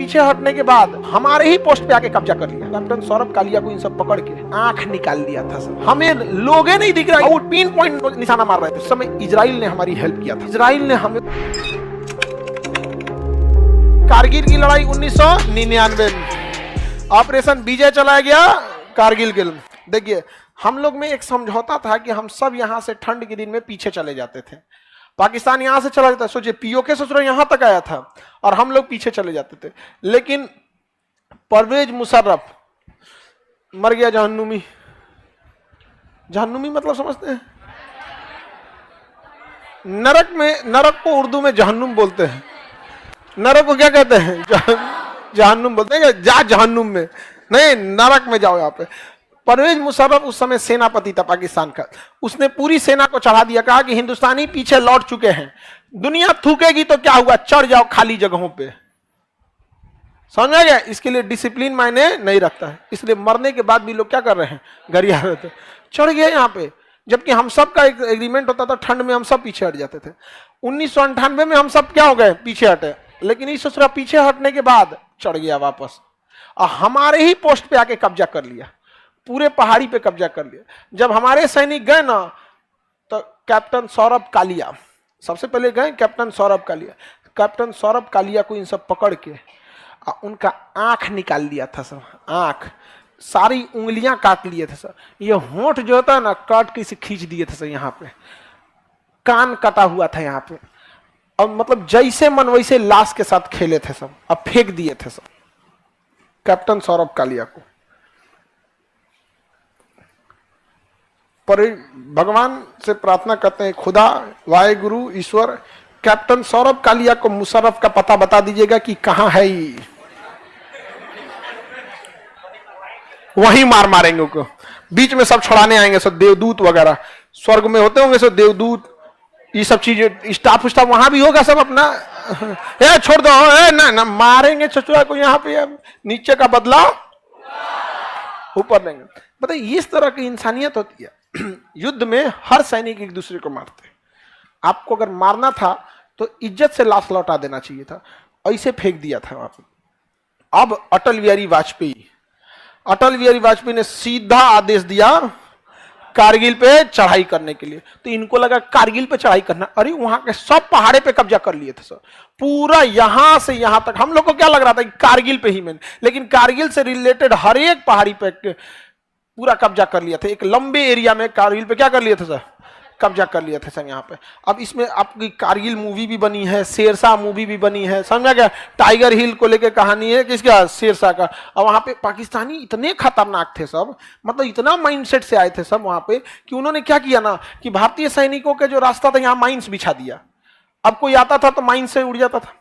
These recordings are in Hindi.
पीछे हटने के बाद हमारे ही पोस्ट पे आके कब्जा कर लिया। कैप्टन सौरभ कालिया को इन सब पकड़ के आंख निकाल दिया था सब। हमें लोगे नहीं दिख रहा, वो पिन पॉइंट निशाना मार रहे थे। उस समय इजराइल ने हमारी हेल्प किया था। इजराइल ने हमें कारगिल की लड़ाई 1999 में ऑपरेशन विजय चलाया गया कारगिल के। देखिए हम लोग में एक समझौता था कि हम सब यहां से ठंड के दिन में पीछे चले जाते थे। पाकिस्तान यहां से चला जाता, सोचिए पीओके से यहां तक आया था और हम लोग पीछे चले जाते थे। लेकिन परवेज मुशर्रफ मर गया जहन्नुमी। जहन्नुमी मतलब समझते हैं? नरक में, नरक को उर्दू में जहन्नुम बोलते हैं। नरक को क्या कहते हैं? जहन्नुम बोलते हैं। जा जहन्नुम में नहीं, नरक में जाओ। यहाँ पे परवेज मुशर्रफ उस समय सेनापति था पाकिस्तान का। उसने पूरी सेना को चढ़ा दिया, कहा कि हिंदुस्तानी पीछे लौट चुके हैं, दुनिया थूकेगी तो क्या हुआ, चढ़ जाओ खाली जगहों पे। समझ में गया? इसके लिए डिसिप्लिन मायने नहीं रखता है। इसलिए मरने के बाद भी लोग क्या कर रहे हैं, गरिया रहे थे, चढ़ गए यहाँ पे। जबकि हम सब का एक एग्रीमेंट होता था, ठंड में हम सब पीछे हट जाते थे। 1998 में हम सब क्या हो गए, पीछे हटे। लेकिन इस पीछे हटने के बाद चढ़ गया वापस और हमारे ही पोस्ट पे आके कब्जा कर लिया, पूरे पहाड़ी पे कब्जा कर लिया। जब हमारे सैनिक गए ना तो कैप्टन सौरभ कालिया सबसे पहले गए। कैप्टन सौरभ कालिया, कैप्टन सौरभ कालिया को इन सब पकड़ के उनका आंख निकाल दिया था सब। आंख, सारी उंगलियां काट लिए थे सर। ये होंठ जो होता है ना, काट के इसे खींच दिए थे सर। यहाँ पे कान कटा हुआ था यहाँ पे, और मतलब जैसे मन वैसे लाश के साथ खेले थे सब, अब फेंक दिए थे सब कैप्टन सौरभ कालिया को। पर भगवान से प्रार्थना करते हैं, खुदा वाहेगुरु ईश्वर, कैप्टन सौरभ कालिया को मुशर्रफ का पता बता दीजिएगा कि कहां है ये, वहीं मारेंगे उनको। बीच में सब छुड़ाने आएंगे सब, देवदूत वगैरह स्वर्ग में होते होंगे सब देवदूत, ये सब चीजें, स्टाफ वहां भी होगा सब अपना। ए छोड़ दो, ए ना ना, मारेंगे चचुरा को यहाँ पे, नीचे का बदला ऊपर देंगे। बताइए इस तरह की इंसानियत होती है। युद्ध में हर सैनिक एक दूसरे को मारते हैं। आपको अगर मारना था तो इज्जत से लाश लौटा देना चाहिए था, ऐसे फेंक दिया था वहां पे। अब अटल बिहारी वाजपेयी ने सीधा आदेश दिया कारगिल पे चढ़ाई करने के लिए। तो इनको लगा कारगिल पे चढ़ाई करना, अरे वहां के सब पहाड़े पे कब्जा कर लिए थे सर, पूरा यहां से यहां तक। हम लोग को क्या लग रहा था कि कारगिल पे ही मैंने, लेकिन कारगिल से रिलेटेड हर एक पहाड़ी पे पूरा कब्जा कर लिया था। एक लंबे एरिया में कारगिल पे क्या कर लिए थे सर, कब्जा कर लिया था सर यहाँ पे। अब इसमें आपकी कारगिल मूवी भी बनी है, शेरशाह मूवी भी बनी है, समझा क्या? टाइगर हिल को लेकर कहानी है किसका, शेरशाह का। और वहां पे पाकिस्तानी इतने खतरनाक थे सब, मतलब इतना माइंडसेट से आए थे सब वहां पे, कि उन्होंने क्या किया ना कि भारतीय सैनिकों के जो रास्ता था यहाँ माइंस बिछा दिया। अब कोई आता था तो माइंस से उड़ जाता था।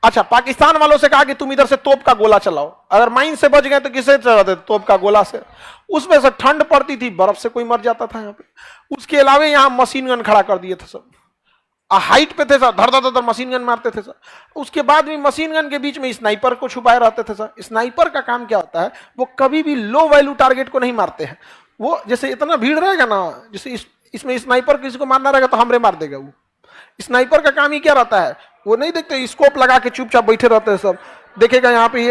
अच्छा, पाकिस्तान वालों से कहा कि तुम इधर से तोप का गोला चलाओ, अगर माइन से बच गए तो किससे चलाते? तोप का गोला से। उसमें से ठंड पड़ती थी, बर्फ से कोई मर जाता था यहाँ पे। उसके अलावा यहाँ मशीन गन खड़ा कर दिए थे सब, हाइट पे थे सर, धर धर धर मशीन गन मारते थे सर। उसके बाद भी मशीन गन के बीच में स्नाइपर को छुपाए रहते थे सर। स्नाइपर का काम क्या होता है, वो कभी भी लो वैल्यू टारगेट को नहीं मारते हैं। वो जैसे इतना भीड़ रहेगा ना, जैसे इसमें स्नाइपर किसी को मारना रहेगा तो हमरे मार देगा वो। स्नाइपर का काम ही क्या रहता है, वो नहीं देखते, स्कोप लगा के चुपचाप बैठे रहते हैं सब, देखेगा यहाँ पे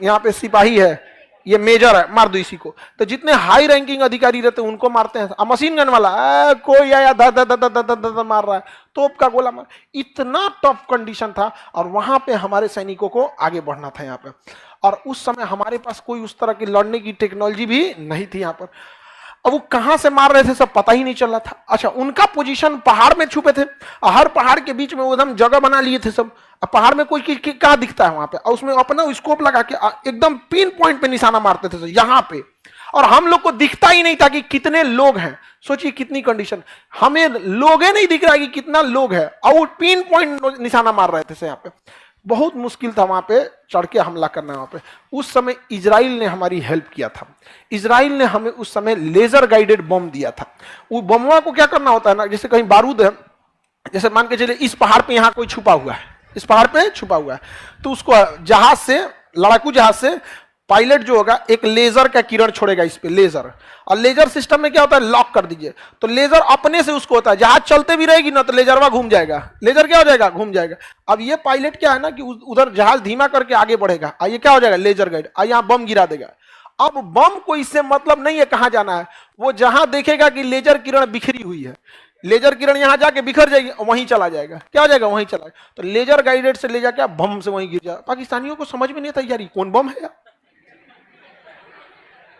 यहाँ पे सिपाही है, ये मेजर है, मार दो इसी को। तो जितने हाई रैंकिंग अधिकारी रहते हैं उनको मारते हैं। मशीन गन वाला कोई आया ध ध ध ध ध ध मार रहा है, तोप का गोला मार। इतना टफ कंडीशन था और वहां पे हमारे सैनिकों को आगे बढ़ना था यहाँ पे। और उस समय हमारे पास कोई उस तरह की लड़ने की टेक्नोलॉजी भी नहीं थी यहाँ पर। अब वो कहां से मार रहे थे सब पता ही नहीं चल रहा था। अच्छा, उनका पोजीशन पहाड़ में छुपे थे, हर पहाड़ के बीच में वो एकदम जगह बना लिए थे सब। अब पहाड़ में कोई क्या दिखता है वहां पे, और उसमें अपना स्कोप लगा के एकदम पिन पॉइंट पे निशाना मारते थे यहाँ पे। और हम लोग को दिखता ही नहीं था कि कितने लोग हैं। सोचिए कितनी कंडीशन, हमें लोगे नहीं दिख रहा कि कितना लोग है, और पिन पॉइंट निशाना मार रहे थे यहाँ पे। बहुत मुश्किल था वहां पे चढ़ के हमला करना वहां पे। उस समय इजराइल ने हमारी हेल्प किया था। इजराइल ने हमें उस समय लेजर गाइडेड बम दिया था। वो बमवा को क्या करना होता है ना, जैसे कहीं बारूद है, जैसे मान के चलिए इस पहाड़ पे यहाँ कोई छुपा हुआ है, इस पहाड़ पे छुपा हुआ है, तो उसको जहाज से, लड़ाकू जहाज से पायलट जो होगा एक लेजर का किरण छोड़ेगा इस पे, लेजर। और लेजर सिस्टम में क्या होता है, लॉक कर दीजिए तो लेजर अपने से उसको होता है, जहाज चलते भी रहेगी ना तो लेजरवा घूम जाएगा, लेजर क्या हो जाएगा, घूम जाएगा। अब ये पायलट क्या है ना कि उधर जहाज धीमा करके आगे बढ़ेगा, ये क्या हो जाएगा, लेजर गाइड, यहाँ बम गिरा देगा। अब बम को इससे मतलब नहीं है कहां जाना है, वो जहां देखेगा कि लेजर किरण बिखरी हुई है, लेजर किरण यहां जाके बिखर जाएगी, वहीं चला जाएगा, क्या हो जाएगा, वहीं चला जाएगा। तो लेजर गाइडेड से ले जाके बम से वहीं गिर जाए। पाकिस्तानियों को समझ में नहीं आता यार ये कौन बम है यार,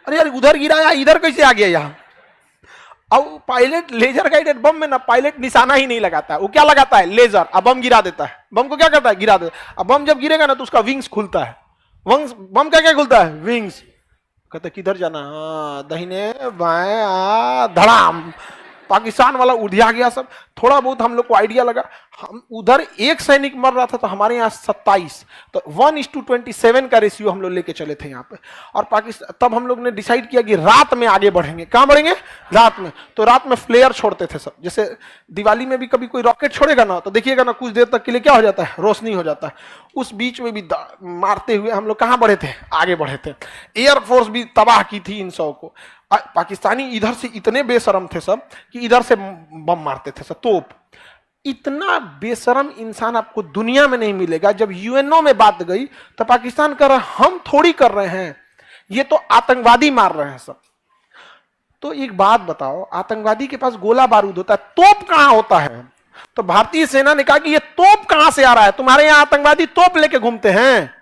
अरे यार उधर गिराया इधर कैसे आ गया यहाँ। अब पायलट लेजर गाइडेड बम में ना पायलट निशाना ही नहीं लगाता है, वो क्या लगाता है, लेजर, अब बम गिरा देता है। बम को क्या करता है, गिरा देता है। अब बम जब गिरेगा ना तो उसका विंग्स खुलता है, बम का क्या खुलता है, विंग्स। कहते किधर जाना, दाहिने बाएं, धड़ाम, पाकिस्तान वाला उधिया गया सब। थोड़ा बहुत हम लोग को आइडिया लगा, हम उधर एक सैनिक मर रहा था तो हमारे यहाँ 27, तो 1:27 का रेशियो हम लोग लेके चले थे यहाँ पे। और पाकिस्तान तब हम लोग ने डिसाइड किया कि रात में आगे बढ़ेंगे। कहाँ बढ़ेंगे, रात में। तो रात में फ्लेयर छोड़ते थे सब, जैसे दिवाली में भी कभी कोई रॉकेट छोड़ेगा ना तो देखिएगा ना कुछ देर तक के लिए क्या हो जाता है, रोशनी हो जाता है। उस बीच में भी मारते हुए हम लोग कहाँ बढ़े थे, आगे बढ़े थे। एयरफोर्स भी तबाह की थी इन 100 को। पाकिस्तानी इधर से इतने बेशरम थे सब कि इधर से बम मारते थे सब, तोप। इतना बेशरम इंसान आपको दुनिया में नहीं मिलेगा। जब यूएनओ में बात गई तो पाकिस्तान कर रहा है, हम थोड़ी कर रहे हैं, ये तो आतंकवादी मार रहे हैं सब। तो एक बात बताओ, आतंकवादी के पास गोला बारूद होता है, तोप कहां होता है? तो भारतीय सेना ने कहा कि ये तोप कहां से आ रहा है, तुम्हारे यहां आतंकवादी तोप लेके घूमते हैं,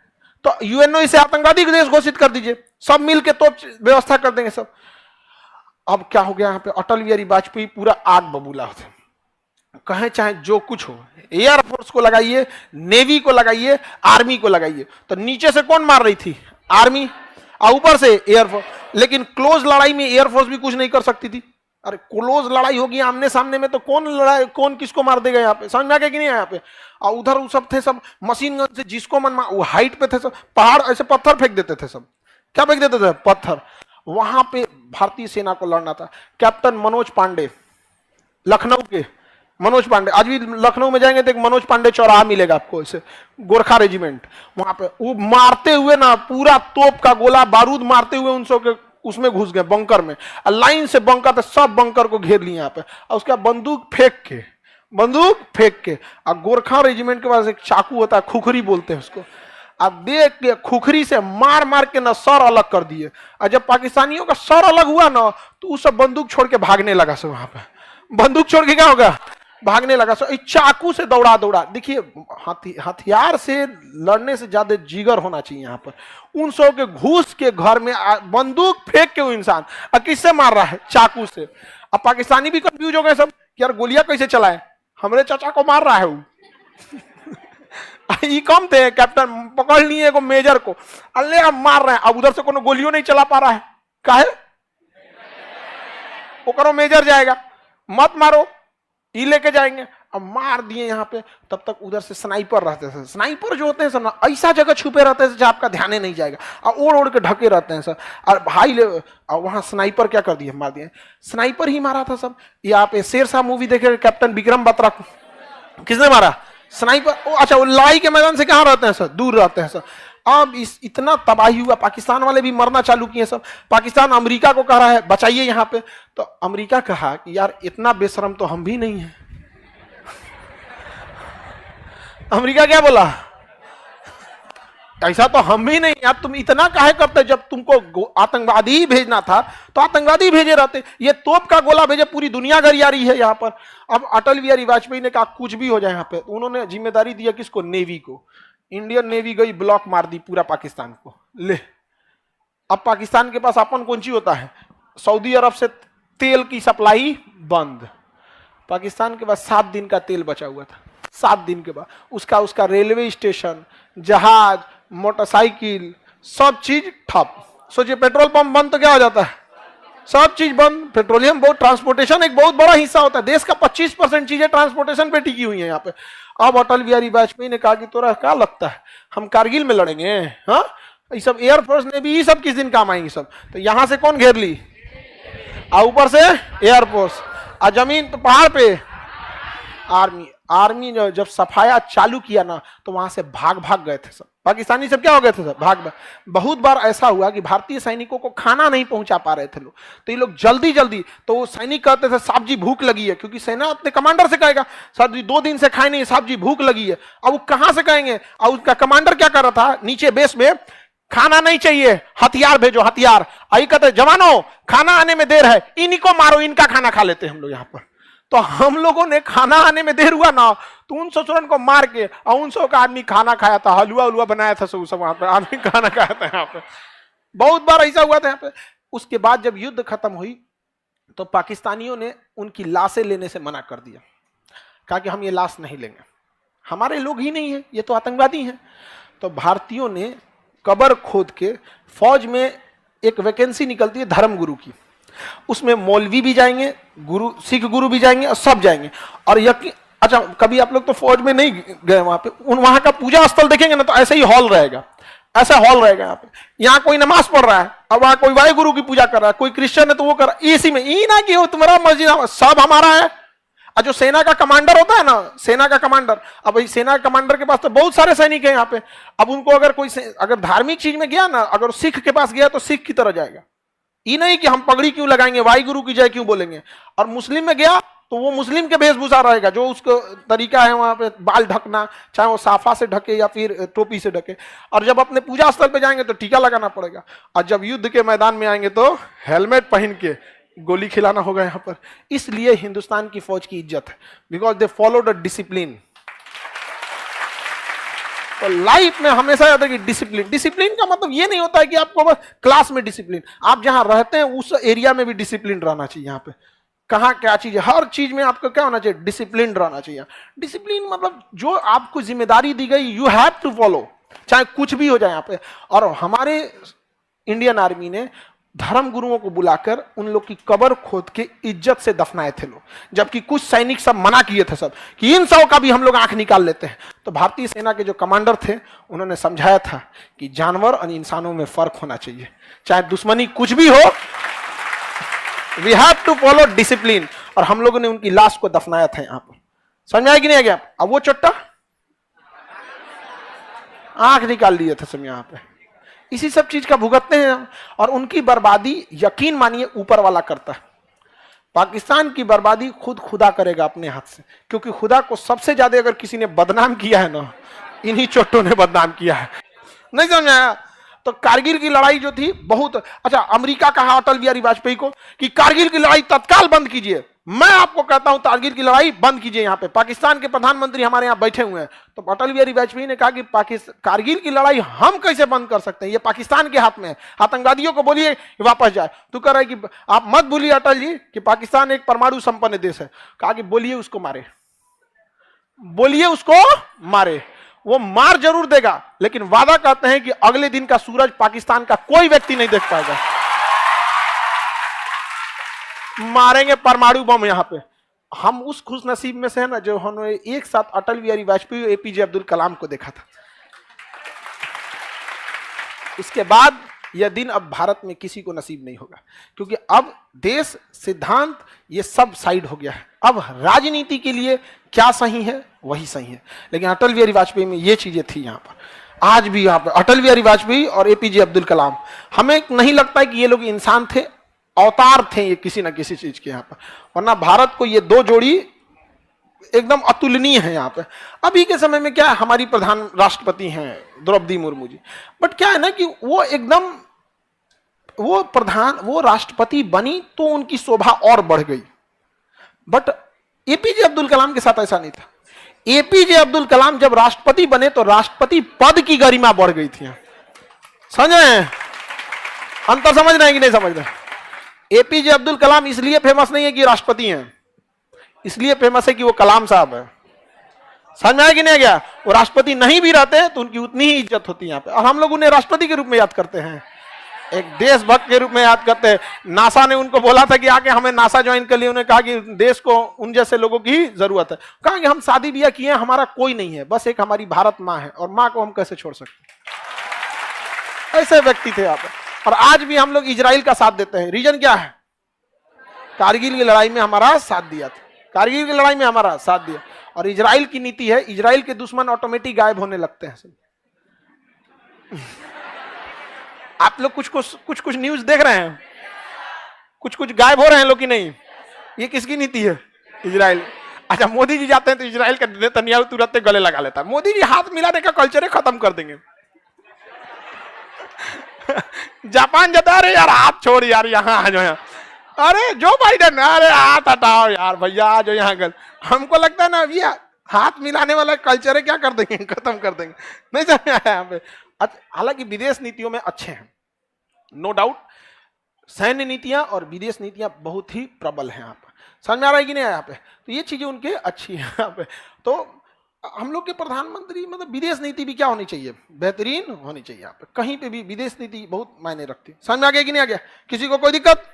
तो यूएनओ इसे आतंकवादी देश घोषित कर दीजिए, सब मिलके तोप व्यवस्था कर देंगे सब। अब क्या हो गया यहाँ पे, अटल बिहारी वाजपेयी पूरा आग बबूला होते, कहें चाहे जो कुछ हो, एयरफोर्स को लगाइए, नेवी को लगाइए, आर्मी को लगाइए। तो नीचे से कौन मार रही थी, आर्मी, और ऊपर से एयरफोर्स। लेकिन क्लोज लड़ाई में एयरफोर्स भी कुछ नहीं कर सकती थी। अरे क्लोज लड़ाई होगी आमने सामने में तो कौन लड़ाई, कौन किसको मार देगा यहाँ पे, समझ में आ गया कि नहीं यहाँ पे। और उधर वो सब थे सब मशीन गन से जिसको मन, वो हाइट पे थे सब, पहाड़ ऐसे पत्थर फेंक देते थे सब, क्या फेंक देते थे, पत्थर। वहां पे भारतीय सेना को लड़ना था। कैप्टन मनोज पांडे, लखनऊ के मनोज पांडे, आज भी लखनऊ में जाएंगे तो एक मनोज पांडे चौराहा मिलेगा आपको, ऐसे गोरखा रेजिमेंट, वहां पे वो मारते हुए ना पूरा तोप का गोला बारूद मारते हुए उन के उसमें घुस गए बंकर में। लाइन से बंकर थे, सब बंकर को घेर लिए यहाँ पे, और उसका बंदूक फेंक के और गोरखा रेजिमेंट के पास एक चाकू होता है, खुखरी बोलते हैं उसको, अब देख के खुखरी से मार मार के ना सर अलग कर दिए। और जब पाकिस्तानियों का सर अलग हुआ ना तो उस सब बंदूक छोड़ के भागने लगा सब, वहां पे बंदूक छोड़ के क्या होगा, भागने लगा सब। चाकू से दौड़ा। देखिए हथियार से लड़ने से ज्यादा जिगर होना चाहिए यहाँ पर। उन सौ के घुस के घर में बंदूक फेंक के वो इंसान और किससे मार रहा है, चाकू से। अब पाकिस्तानी भी कंफ्यूज हो गए सब कि यार गोलियां कैसे चलाए, हमरे चाचा को मार रहा है वो। ये कम थे, कैप्टन पकड़ लिए को मेजर को, अल्ले अब मार रहे हैं। अब उधर से कोनो गोलियों नहीं चला पा रहा है, काहे वो करो मेजर जाएगा, मत मारो, ये लेके जाएंगे। अब मार दिए यहाँ पे। तब तक उधर से स्नाइपर रहते थे। स्नाइपर जो होते हैं सब ऐसा जगह छुपे रहते हैं जहाँ आपका ध्यान नहीं जाएगा, और ओढ़ के ढके रहते हैं सर। और भाई वहां स्नाइपर क्या कर दिए, मार दिए, स्नाइपर ही मारा था सब। यहाँ पे शेरशाह मूवी देखे, कैप्टन विक्रम बत्रा को किसने मारा, स्नाइपर। अच्छा, वो लड़ाई के मैदान से कहाँ रहते हैं सर, दूर रहते हैं सर। अब इतना तबाही हुआ, पाकिस्तान वाले भी मरना चालू किए सब। पाकिस्तान अमेरिका को कह रहा है बचाइए यहाँ पे, तो अमेरिका कहा कि यार इतना बेशरम तो हम भी नहीं है। अमेरिका क्या बोला, ऐसा तो हम भी नहीं यार, तुम इतना काहे करते, जब तुमको आतंकवादी ही भेजना था तो आतंकवादी भेजे रहते, ये तोप का गोला भेजे, पूरी दुनिया गरियारी है यहाँ पर। अब अटल बिहारी वाजपेयी ने कहा कुछ भी हो जाए यहाँ पे, उन्होंने जिम्मेदारी दिया किसको, नेवी को। इंडियन नेवी गई ब्लॉक मार दी पूरा पाकिस्तान को, ले। अब पाकिस्तान के पास अपन कौन सी होता है, सऊदी अरब से तेल की सप्लाई बंद। पाकिस्तान के पास 7 दिन का तेल बचा हुआ था, 7 दिन के बाद उसका रेलवे स्टेशन, जहाज, मोटरसाइकिल, सब चीज ठप। सोचिए पेट्रोल पंप बंद तो क्या हो जाता है, सब चीज बंद। पेट्रोलियम बहुत, ट्रांसपोर्टेशन एक बहुत बड़ा हिस्सा होता है, देश का 25% चीजें ट्रांसपोर्टेशन पे टिकी हुई है यहाँ पे। अब अटल बिहारी वाजपेयी ने कहा कि तोरा क्या लगता है हम कारगिल में लड़ेंगे, हाँ ये सब एयरफोर्स ने भी, ये सब किस दिन काम आएंगे सब। तो यहां से कौन घेर ली, और ऊपर से एयरफोर्स, और जमीन पे पहाड़ पे आर्मी। आर्मी ने जब सफाया चालू किया ना तो वहां से भाग भाग गए थे सब पाकिस्तानी। सब क्या हो गए थे सब भाग भाग। बहुत बार ऐसा हुआ कि भारतीय सैनिकों को खाना नहीं पहुंचा पा रहे थे लोग, तो ये लोग जल्दी जल्दी, तो वो सैनिक कहते थे साहब जी भूख लगी है, क्योंकि सेना अपने कमांडर से कहेगा सर जी 2 दिन से खाए नहीं, साहब जी भूख लगी है। अब वो कहां से कहेंगे? और उसका कमांडर क्या कर रहा था नीचे बेस में, खाना नहीं चाहिए, हथियार भेजो हथियार। आई कहते जवानों खाना आने में देर है, इन्हीं को मारो, इनका खाना खा लेते हैं हम लोग यहाँ पर। तो हम लोगों ने खाना आने में देर हुआ ना तो उन ससुरन को मार के और 900 का आदमी खाना खाया था, हलवा उलवा बनाया था सब वहां पे, आदमी खाना खाया था यहाँ पे। बहुत बार ऐसा हुआ था यहाँ पे। उसके बाद जब युद्ध खत्म हुई तो पाकिस्तानियों ने उनकी लाशें लेने से मना कर दिया, कहा कि हम ये लाश नहीं लेंगे, हमारे लोग ही नहीं है, ये तो आतंकवादी हैं। तो भारतीयों ने कब्र खोद के, फौज में एक वैकेंसी निकलती है धर्मगुरु की, उसमें मौलवी भी जाएंगे, गुरु सिख गुरु भी जाएंगे और सब जाएंगे। और यकीन, अच्छा कभी आप लोग तो फौज में नहीं गए वहां पे, वहां का पूजा स्थल देखेंगे ना तो ऐसे ही हॉल रहेगा, ऐसा हॉल रहेगा यहाँ पे। यहाँ कोई नमाज पढ़ रहा है और वहां कोई वाहे गुरु की पूजा कर रहा है, कोई क्रिश्चियन है तो वो कर रहा है, इसी में ई ना कि वो तुम्हारा मस्जिद सब हमारा है। और जो सेना का कमांडर होता है ना, सेना का कमांडर, अब सेना का कमांडर के पास तो बहुत सारे सैनिक हैं यहाँ पे। अब उनको अगर कोई अगर धार्मिक चीज में गया ना, अगर सिख के पास गया तो सिख की तरह जाएगा, ये नहीं कि हम पगड़ी क्यों लगाएंगे, वाई गुरु की जय क्यों बोलेंगे। और मुस्लिम में गया तो वो मुस्लिम के वेशभूषा रहेगा, जो उसका तरीका है वहां पे, बाल ढकना, चाहे वो साफा से ढके या फिर टोपी से ढके। और जब अपने पूजा स्थल पे जाएंगे तो टीका लगाना पड़ेगा, और जब युद्ध के मैदान में आएंगे तो हेलमेट पहन के गोली खिलाना होगा यहाँ पर। इसलिए हिंदुस्तान की फौज की इज्जत है, because they followed a discipline. तो लाइफ में हमेशा याद है कि डिसिप्लिन, डिसिप्लिन का मतलब ये नहीं होता है कि आपको बस क्लास में डिसिप्लिन, आप जहां रहते हैं उस एरिया में भी डिसिप्लिन रहना चाहिए। यहाँ पे कहाँ क्या चीज है, हर चीज में आपको क्या होना चाहिए, डिसिप्लिन रहना चाहिए। डिसिप्लिन मतलब जो आपको जिम्मेदारी दी गई यू हैव टू फॉलो, चाहे कुछ भी हो जाए यहाँ पे। और हमारे इंडियन आर्मी ने धर्म गुरुओं को बुलाकर उन लोग की कब्र खोद के इज्जत से दफनाए थे लोग, जबकि कुछ सैनिक सब मना किए थे सब कि इन सब का भी हम लोग आंख निकाल लेते हैं। तो भारतीय सेना के जो कमांडर थे उन्होंने समझाया था कि जानवर और इंसानों में फर्क होना चाहिए, चाहे दुश्मनी कुछ भी हो, we have to follow discipline. और हम लोगों ने उनकी लाश को दफनाया था यहाँ पर। समझ में आया कि नहीं आ गया? अब वो चट्टा आंख निकाल लिए थे सब यहाँ पे, इसी सब चीज का भुगतते हैं। और उनकी बर्बादी यकीन मानिए ऊपर वाला करता है। पाकिस्तान की बर्बादी खुद खुदा करेगा अपने हाथ से, क्योंकि खुदा को सबसे ज्यादा अगर किसी ने बदनाम किया है ना, इन्हीं चोटों ने बदनाम किया है। नहीं समझ आया? तो कारगिल की लड़ाई जो थी बहुत अच्छा, अमेरिका कहा अटल बिहारी वाजपेयी को कि कारगिल की लड़ाई तत्काल बंद कीजिए। मैं आपको कहता हूं कारगिल की लड़ाई बंद कीजिए। यहाँ पे पाकिस्तान के प्रधानमंत्री हमारे यहाँ बैठे हुए हैं, तो अटल बिहारी वाजपेयी ने कहा कि कारगिल की लड़ाई हम कैसे बंद कर सकते हैं, ये पाकिस्तान के हाथ में है, आतंकवादियों को बोलिए वापस जाए। तो कह रहा है कि आप मत भूलिए अटल जी कि पाकिस्तान एक परमाणु संपन्न देश है। कहा कि बोलिए उसको मारे, बोलिए उसको मारे, वो मार जरूर देगा, लेकिन वादा करते हैं कि अगले दिन का सूरज पाकिस्तान का कोई व्यक्ति नहीं देख पाएगा। मारेंगे परमाणु बम यहाँ पे। हम उस खुश नसीब में से है ना जो हमने एक साथ अटल बिहारी वाजपेयी और एपीजे अब्दुल कलाम को देखा था। उसके बाद यह दिन अब भारत में किसी को नसीब नहीं होगा, क्योंकि अब देश, सिद्धांत, ये सब साइड हो गया है। अब राजनीति के लिए क्या सही है वही सही है, लेकिन अटल बिहारी वाजपेयी में ये चीजें थी। यहाँ पर आज भी यहाँ पर अटल बिहारी वाजपेयी और एपीजे अब्दुल कलाम, हमें नहीं लगता है कि ये लोग इंसान थे, अवतार थे ये किसी ना किसी चीज के यहाँ पर, वरना भारत को ये दो जोड़ी एकदम अतुलनीय है यहाँ पे। अभी के समय में क्या है, हमारी प्रधान राष्ट्रपति हैं द्रौपदी मुर्मू जी, बट क्या है ना कि वो एकदम वो राष्ट्रपति बनी तो उनकी शोभा और बढ़ गई, बट एपीजे अब्दुल कलाम के साथ ऐसा नहीं था। एपीजे अब्दुल कलाम जब राष्ट्रपति बने तो राष्ट्रपति पद की गरिमा बढ़ गई थी। समझ रहे हैं अंतर, समझ रहे हैं कि नहीं समझ रहे? एपीजे अब्दुल कलाम इसलिए फेमस नहीं है कि राष्ट्रपति हैं, इसलिए फेमस है कि वो कलाम साहब है। समझ में आया कि नहीं गया? वो राष्ट्रपति नहीं भी रहते तो उनकी उतनी ही इज्जत होती है यहाँ पे, और हम लोग उन्हें राष्ट्रपति के रूप में याद करते हैं, एक देशभक्त के रूप में याद करते हैं। नासा ने उनको बोला था कि आके हमें नासा ज्वाइन कर लिए, उन्होंने कहा कि देश को उन जैसे लोगों की जरूरत है। कहा कि हम शादी ब्याह किए, हमारा कोई नहीं है, बस एक हमारी भारत माँ है, और माँ को हम कैसे छोड़ सकते। ऐसे व्यक्ति थे यहाँ पर। और आज भी हम लोग इजराइल का साथ देते हैं। रीजन क्या है? कारगिल की लड़ाई में हमारा साथ दिया था, कारगिल की लड़ाई में हमारा साथ दिया। और इजराइल की नीति है, इजराइल के दुश्मन ऑटोमेटिक गायब होने लगते हैं सब। आप लोग कुछ कुछ न्यूज देख रहे हैं, कुछ कुछ गायब हो रहे हैं लोग कि नहीं? ये किसकी नीति है? इजराइल। अच्छा, मोदी जी जाते हैं तो इजराइल का नेतन्याहू तुरंत गले लगा लेता है। मोदी जी हाथ मिलाने का कल्चर खत्म कर देंगे। जापान जाता है, यार हाथ छोड़ यार, यहाँ आ जाओ यहाँ। अरे जो बाइडेन, अरे हाथ हटाओ यार भैया, आ जाओ यहाँ। हमको लगता है ना अभी हाथ मिलाने वाला कल्चर है, क्या कर देंगे, खत्म कर देंगे। नहीं समझ आया यहाँ पे। हालांकि विदेश नीतियों में अच्छे हैं, नो डाउट। सैन्य नीतियां और विदेश नीतियां बहुत ही प्रबल हैं यहाँ पे। समझ में आ रहा है कि नहीं यहाँ पे? तो ये चीजें उनके अच्छी है यहाँ पे। तो हम लोग के प्रधानमंत्री मतलब विदेश नीति भी क्या होनी चाहिए? बेहतरीन होनी चाहिए यहाँ पे। कहीं पे भी विदेश नीति बहुत मायने रखती है। समझ में आ गया कि नहीं आ गया? किसी को कोई दिक्कत?